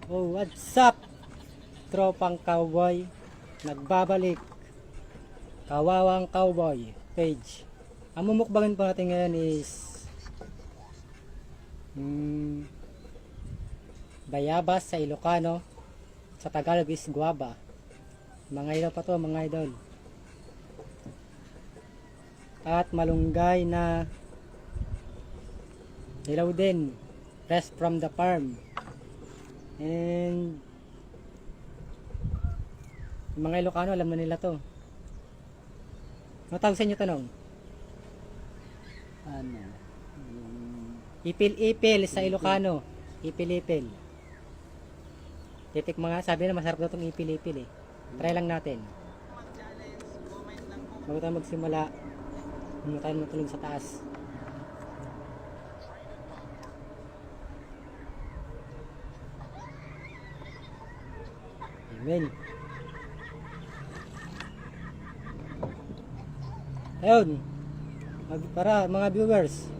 Oh, what's up? Tropang cowboy. Nagbabalik. Kawawang cowboy page. Ang mumukbangin po natin ngayon is bayabas sa Ilocano. Sa Tagalog is guava. Mga idol pa to, mga idol. At malunggay na dilaw din. Fresh from the farm. And yung mga Ilocano alam na nila to. Ano tawag sa inyo tanong? Ano? Ipil-ipil sa Ilocano. Ipil-ipil. Titik mga sabi na masarap daw itong ipil-ipil eh. Try lang natin. Bago tayo magsimula, hindi tayo matulog sa taas. Amen. Ayun. Para mga viewers.